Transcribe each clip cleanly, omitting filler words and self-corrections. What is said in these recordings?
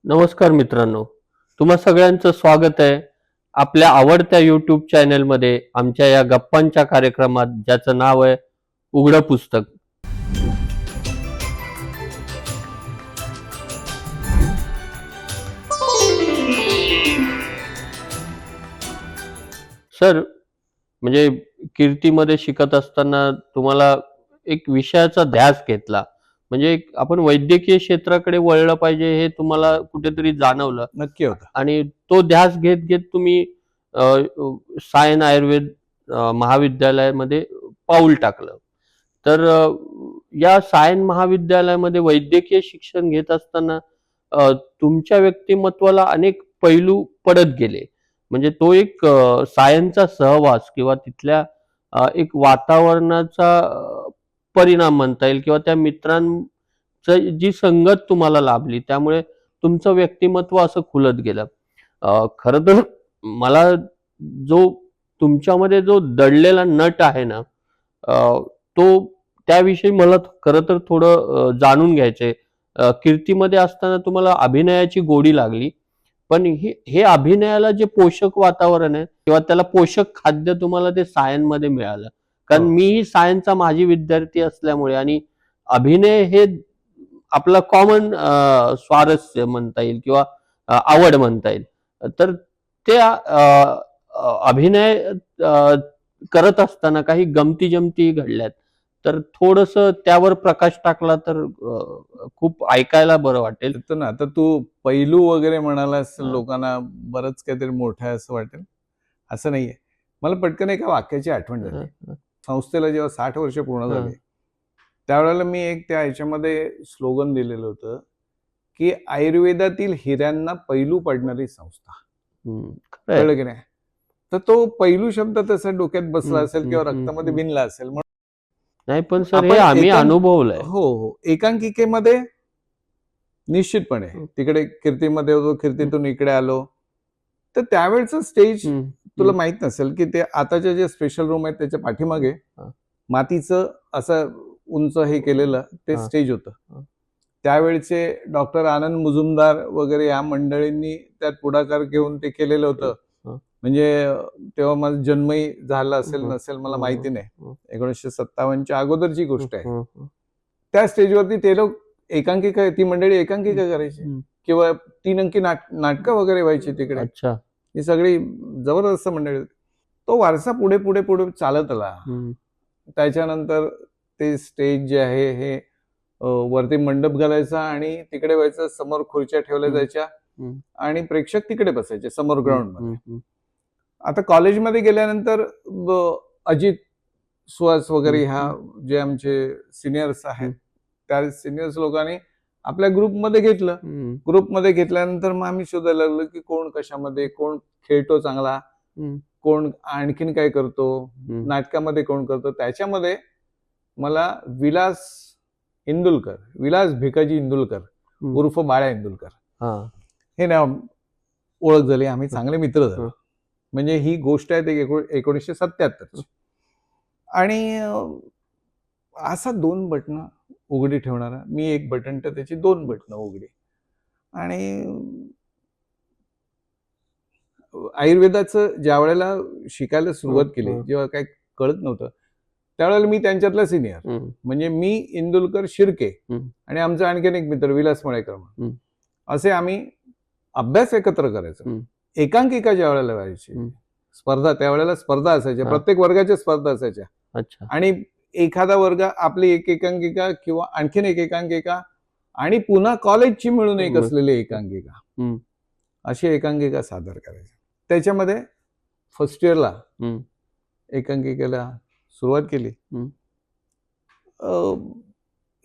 नमस्कार मित्रांनो, तुम्हा सगळ्यांचं स्वागत आहे आपल्या आवडत्या YouTube चॅनलमध्ये आमच्या या गप्पांच्या कार्यक्रमात ज्याचं नाव आहे उघडं पुस्तक. सर, म्हणजे कीर्तीमध्ये शिकत असताना तुम्हाला एक विषयाचा ध्यास घेतला. म्हणजे आपण वैद्यकीय क्षेत्राकडे वळलं पाहिजे हे तुम्हाला कुठेतरी जाणवलं नक्की होतं. आणि तो ध्यास घेत घेत तुम्ही सायन आयुर्वेद महाविद्यालयामध्ये पाऊल टाकलं. तर या सायन महाविद्यालयामध्ये वैद्यकीय शिक्षण घेत असताना तुमच्या व्यक्तिमत्वाला अनेक पैलू पडत गेले. म्हणजे तो एक सायनचा सहवास किंवा तिथल्या एक वातावरणाचा परिणाम म्हणता येईल किंवा त्या मित्रांचं जी संगत तुम्हाला लाभली त्यामुळे तुमचं व्यक्तिमत्व असं खुलत गेलं. खरं तर मला जो तुमच्यामध्ये जो दडलेला नट आहे ना, तो त्याविषयी मला खरं तर थोडं जाणून घ्यायचंय. कीर्तीमध्ये असताना तुम्हाला अभिनयाची गोडी लागली, पण हे अभिनयाला जे पोषक वातावरण आहे किंवा त्याला पोषक खाद्य तुम्हाला ते सायनमध्ये मिळालं. कारण मीही सायन्सचा माजी विद्यार्थी असल्यामुळे आणि अभिनय हे आपला कॉमन स्वारस्य म्हणता येईल किंवा आवड म्हणता येईल. तर ते अभिनय करत असताना काही गमती-जमती घडल्यात. तर थोडंसं त्यावर प्रकाश टाकला तर खूप ऐकायला बरं वाटेल. तर ना, आता तू पैलू वगैरे म्हणालास, लोकांना बरंच काहीतरी मोठं आहे असं वाटेल. असं नाहीये. मला पटकन एका वाक्याची आठवण झाली. संस्थेला जेव्हा 60 वर्ष पूर्ण झाली, त्यावेळेला मी एक त्या ह्याच्यामध्ये स्लोगन दिलेलं होतं, की आयुर्वेदातील हिऱ्यांना पैलू पडणारी संस्था. कळलं की नाही? तर तो पैलू शब्द तसा डोक्यात बसला असेल किंवा रक्तामध्ये भिनला असेल. नाही पण सर हे आम्ही अनुभवलंय. हो, एकांकिकेमध्ये निश्चितपणे तिकडे कीर्तीमध्ये होतो, कीर्तीतून इकडे आलो. तर त्यावेळचं स्टेज तुला माहित नसेल की ते आताचे जे स्पेशल रूम आहेत त्याच्या पाठीमागे मातीचं असं उंच हे केलेलं ते स्टेज होतं. त्यावेळचे डॉक्टर आनंद मुजुमदार वगैरे या मंडळींनी त्यात पुढाकार घेऊन ते केलेलं होतं. म्हणजे तेव्हा माझा जन्मही झाला असेल नसेल मला माहिती नाही. 1957च्या अगोदरची गोष्ट आहे. त्या स्टेजवरती ते लोक एकांकिका, ती मंडळी एकांकिका करायची किंवा 3 अंकी नाटकं वगैरे व्हायची तिकडे. अच्छा. ही सगळी जबरदस्त मंडळी. तो वारसा पुढे पुढे पुढे चालत आला. त्याच्यानंतर ते स्टेज जे आहे हे वरती मंडप घालायचा आणि तिकडे व्हायचं, समोर खुर्च्या ठेवल्या जायच्या आणि प्रेक्षक तिकडे बसायचे समोर ग्राउंड मध्ये. आता कॉलेजमध्ये गेल्यानंतर अजित सुहास वगैरे ह्या जे आमचे सिनियर्स आहेत त्या सिनियर्स लोकांनी आपल्या ग्रुपमध्ये घेतलं. ग्रुपमध्ये घेतल्यानंतर मग आम्ही शोधायला लागलो की कोण कशामध्ये, कोण खेळतो चांगला, कोण आणखीन काय करतो, नाटकामध्ये कोण करतो. त्याच्यामध्ये मला विलास भिकाजी इंदुलकर उर्फ बाळा इंदुलकर हे नाव ओळख झाली. आम्ही चांगले मित्र झालो. म्हणजे ही गोष्ट आहे ते 1977. आणि असा 2 बटणं उघडी ठेवणारा मी, एक बटन तर त्याची 2 बटणं उघडी. आणि आयुर्वेदाचं ज्या वेळेला शिकायला सुरुवात केली, जेव्हा काही कळत नव्हतं त्यावेळेला मी त्यांच्यातला सिनियर. म्हणजे मी, इंदुलकर, शिर्के आणि आमचा आणखीन एक मित्र विलास मळेकर, असे आम्ही अभ्यास एकत्र करायचो. एकांकिका ज्या वेळेला व्हायची स्पर्धा, त्यावेळेला स्पर्धा असायच्या, प्रत्येक वर्गाच्या स्पर्धा असायच्या. आणि एखादा वर्ग आपली एक एकांकिका किंवा आणखीन एक एकांकिका आणि पुन्हा कॉलेजची मिळून एक असलेली एकांकिका, अशी एकांकिका सादर करायची. त्याच्यामध्ये फर्स्ट इयरला एकांकिकेला सुरुवात केली.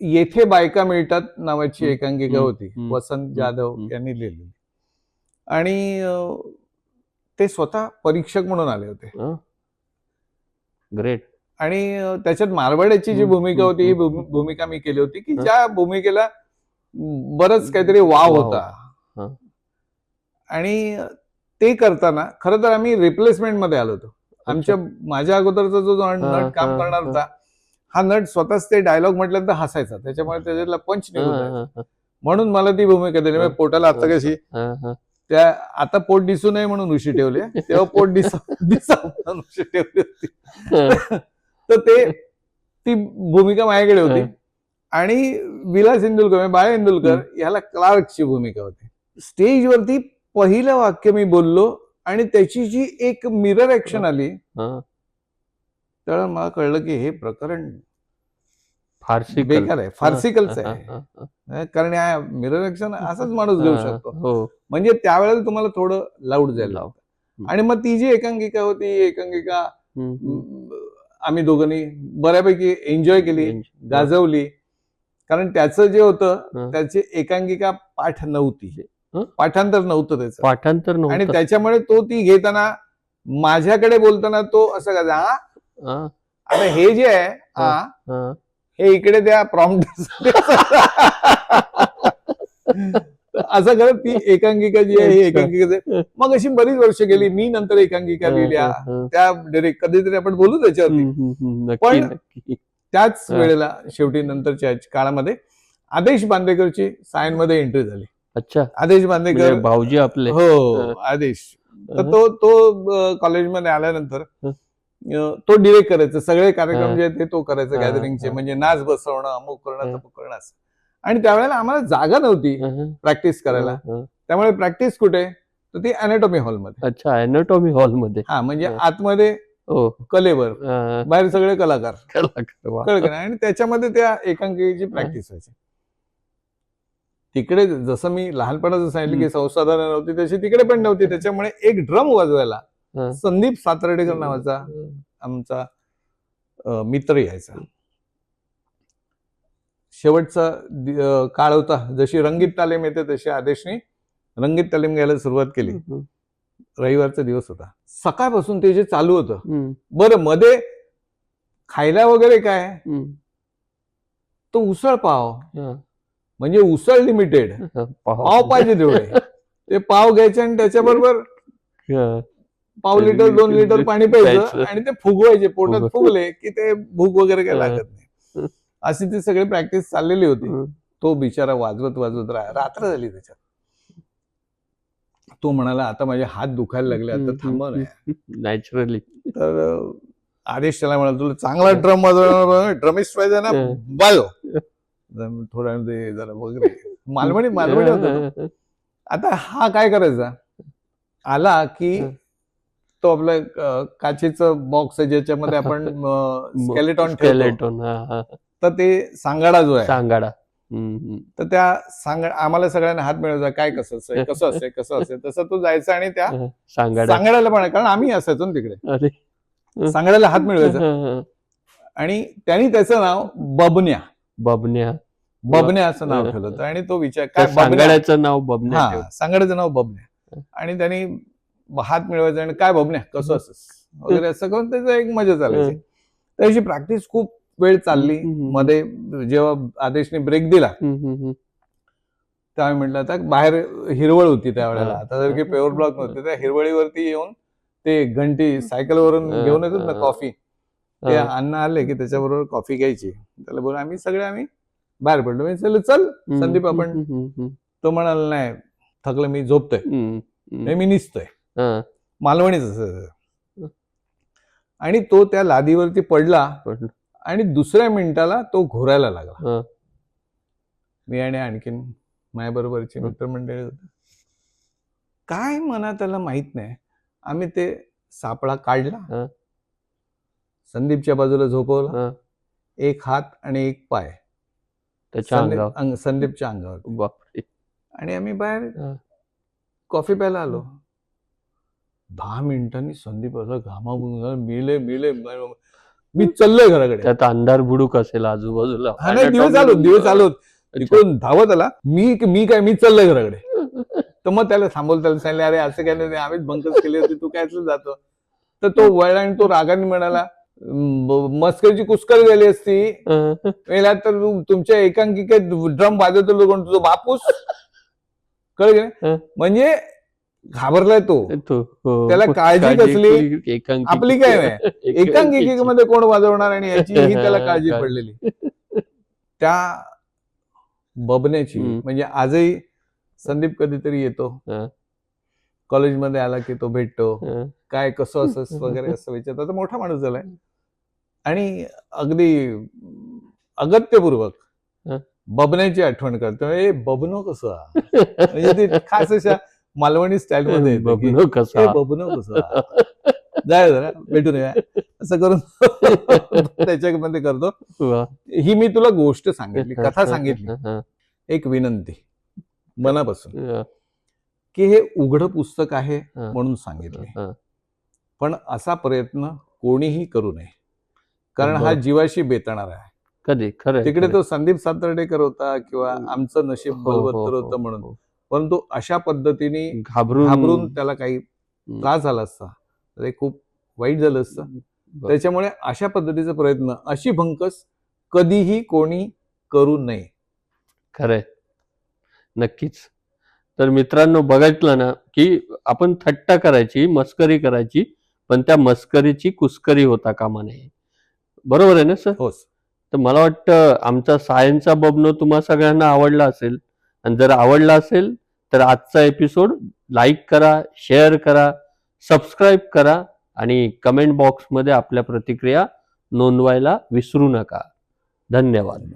येथे बायका मिळतात नावाची एकांकिका होती, वसंत जाधव यांनी लिहिली. आणि ते स्वतः परीक्षक म्हणून आले होते. ग्रेट. आणि त्याच्यात मारवाड्याची जी भूमिका होती ही भूमिका मी केली होती, की ज्या भूमिकेला बरंच काहीतरी वाव होता. आणि ते करताना खरं तर आम्ही रिप्लेसमेंट मध्ये आलो होतो. माझ्या अगोदरचा जो नट काम करणार होता, हा नट स्वतःच ते डायलॉग म्हटल्यानंतर हसायचा, त्याच्यामुळे त्याच्यातला पंच निघून जायचा. म्हणून मला ती भूमिका दिली. म्हणजे पोटाला आता कशी त्या आता पोट दिसू नये म्हणून उशी ठेवली, तेव्हा पोट दिसा म्हणून उशी ठेवली होती. तर ती भूमिका माझ्याकडे होती. आणि विलास इंदुलकर, बाळा इंदुलकर ह्याला क्लार्कची भूमिका होती. स्टेजवरती पहिलं वाक्य मी बोललो आणि त्याची जी एक मिरर ऍक्शन आली, त्यावेळेला मला कळलं की हे प्रकरण फारसी बेकार आहे, फार्सिकलचं आहे. कारण या मिरर ऍक्शन असाच माणूस घेऊ शकतो. म्हणजे त्यावेळेला तुम्हाला थोडं लाऊड जायला लागतं. आणि मग ती जी एकांकिका होती, एकांकिका आम्ही दोघांनी बऱ्यापैकी एन्जॉय केली, गाजवली. कारण त्याचं जे होतं त्याची एकांकिका पाठ नव्हती, पाठांतर नव्हतं त्याचं, पाठांतर नव्हतं. आणि त्याच्यामुळे तो ती घेताना माझ्याकडे बोलताना तो असं का आता हे जे आहे हे इकडे द्या प्रॉम्प्ट असं करत ती एकांकिका जी आहे ही एकांकिका. मग अशी बरीच वर्ष गेली. मी नंतर एकांकिका लिहिल्या त्या डायरेक्ट, कधीतरी आपण बोलू त्याच्यावरती. पण त्याच वेळेला शेवटी नंतरच्या काळामध्ये आदेश बांदेकरची सायनमध्ये एंट्री झाली. अच्छा, आदेश बांदेकर भाऊजी आपले. हो, आदेश. तर तो कॉलेजमध्ये आल्यानंतर तो डिरेक्ट करायचा सगळे कार्यक्रम जे ते तो करायचा गॅदरिंगचे, म्हणजे नाच बसवणं, अमुक करणं, तमुक करणं असं. आणि त्यावेळेला आम्हाला जागा नव्हती प्रॅक्टिस करायला. त्यामुळे प्रॅक्टिस कुठे, तर ती अॅनाटॉमी हॉलमध्ये. अच्छा, अॅनाटॉमी हॉलमध्ये. हा, म्हणजे आतमध्ये कलेवर, बाहेर सगळे कलाकार. कळलं ना. आणि त्याच्यामध्ये त्या एकांकिकेची प्रॅक्टिस व्हायची. तिकडे जसं मी लहानपणाचं सांगितलं की संसाधनं नव्हती, तशी तिकडे पण नव्हती. त्याच्यामुळे एक ड्रम वाजवायला संदीप सातर्डेकर नावाचा आमचा मित्र यायचा. शेवटचा काळ होता, जशी रंगीत तालीम येते तशी आदेशने रंगीत तालीम घ्यायला सुरुवात केली. रविवारचा दिवस होता. सकाळपासून ते जे चालू होतं. बरं, मध्ये खायला वगैरे काय, तो उसळ पाव, म्हणजे उसळ लिमिटेड, पाव पाहिजे तेवढे. ते पाव घ्यायचे आणि त्याच्याबरोबर पाव लिटर 2 लिटर पाणी प्यायचं आणि ते फुगवायचे. पोटात फुगले की ते भूक वगैरे काही लागत नाही. अशी ती सगळी प्रॅक्टिस चाललेली होती. तो बिचारा वाजवत वाजवत रात्र झाली त्याच्यात. तो म्हणाला आता माझे हात दुखायला लागले, आता थांबव नाही नॅचरली. तर आदेश त्याला म्हणाला, तुला चांगला ड्रम वाजवणार, ड्रमिस्ट पाहिजे ना, वाजव. थोड्या जरा वगैरे मालवणी होता. आता हा काय करायचा, आला की तो आपलं काचेचं बॉक्स आहे ज्याच्यामध्ये आपण स्केलेटॉन ठेवतो. तर ते सांगाडा जो आहे, सांगाडा, तर त्या आम्हाला सगळ्यांना हात मिळवायचा, काय कसं असेल, कसं असेल, कसं असेल, तसं तो जायचा आणि त्या सांगाड्याला पण, कारण आम्ही असायचो ना तिकडे, सांगाड्याला हात मिळवायचा. आणि त्यांनी त्याचं नाव बबन्या असं नाव ठेवलं होतं. आणि तो विचार काय, सांगाड्याचं नाव बबन्या, सांगाड्याचं नाव बबन्या. आणि त्यांनी हात मिळवायचा आणि काय बबन्या कसं असं वगैरे असं करून त्याचं एक मजा चालायची. त्याची प्रॅक्टिस खूप वेळ चालली. मध्ये जेव्हा आदेशने ब्रेक दिला त्यावेळी म्हटलं, आता बाहेर हिरवळ होती त्यावेळेला, आता जर की पेवर ब्लॉक नव्हते, त्या हिरवळीवरती येऊन ते घंटी सायकलवरून घेऊन येतात ना कॉफी, ते अण्णा आले की त्याच्याबरोबर कॉफी घ्यायची. त्याला बोल, आम्ही बाहेर पडलो. मी चल संदीप आपण. तो म्हणाला, नाही थकलं, मी झोपतोय, मी निसतोय. मालवणीच असं. आणि तो त्या लादीवरती पडला आणि दुसऱ्या मिनिटाला तो घोरायला लागला. मी आणि आणखीन माझ्याबरोबरची मित्रमंडळी होती. काय म्हणा त्याला माहित नाही, आम्ही ते सापळा काढला, संदीपच्या बाजूला झोपवला, एक हात आणि एक पाय संदीपच्या अंगावर, आणि आम्ही बाहेर कॉफी प्यायला आलो. 10 मिनिटांनी संदीप असं घामाघूम, मिले मी चाललोय घराकडे. त्यात अंधार बुडूक असेल आजूबाजूला, दिवस आलो तिकडून धावत आला. मी चाललोय घराकडे. तर मग त्याला थांबवलं, त्याला सांगितलं, अरे असं काय नाही, आम्हीच बंकच केली होती, तू काय जातो. तर तो वळला आणि तो रागाने म्हणाला, मस्करीची कुस्कर झाली असती वेळा तर तुमच्या एकांकिकेत ड्रम वाजवतो कोण, तुझं बापूस. कळलं. म्हणजे घाबरलाय तो, त्याला काळजी कसली, आपली काय नाही, एकांकिकेमध्ये कोण वाजवणार, आणि याची ही त्याला काळजी पडलेली. त्या बबण्याची हम्म. म्हणजे आजही संदीप कधीतरी येतो, हा. कॉलेजमध्ये आला की तो भेटतो, हा. काय कसं असंस वगैरे असं विचारतो. आता मोठा माणूस झालाय आणि अगदी अगत्यपूर्वक हा. बबण्याची आठवण करतो. ए बबनो कसा, म्हणजे ते खास अशा मालवणी स्टाईल मध्ये येतं की बबनो कसा ए बबनो कसा, जाय जरा भेटून या, असं करून त्याच्यामध्ये करतो. वा. ही मी तुला गोष्ट सांगितली, कथा सांगितली, हा. एक विनंती मनापासून हा. की हे उघडं पुस्तक आहे हा. म्हणून सांगितले, हा. पण असा प्रयत्न कोणीही करू नये, कारण हा बरं. जीवाशी बेतणारा आहे. कधी खरंय तिकडे खरंय. तो संदीप सातर्डेकर होता किंवा आमचं नशीब हो, हो, बलवत्तर हो, होतं म्हणून, हो. परंतु अशा पद्धतीने घाबरून घाबरून त्याला काही त्रास झाला असता तर हे खूप वाईट झालं असतं. बरं. त्याच्यामुळे अशा पद्धतीचा प्रयत्न, अशी भंकस कधीही कोणी करू नये. खरंय, नक्कीच. तर मित्रांनो, बघितलं ना की आपण थट्टा करायची, मस्करी करायची, पण त्या मस्करीची कुस्करी होता कामा नये. बरोबर आहे ना सर? होच. तर मला वाटतं आमचा सायनचा बबनो तुम्हा सगळ्यांना आवडला असेल, आणि जर आवडला असेल तर आजचा एपिसोड लाईक करा, शेअर करा, सबस्क्राईब करा आणि कमेंट बॉक्समध्ये आपल्या प्रतिक्रिया नोंदवायला विसरू नका. धन्यवाद.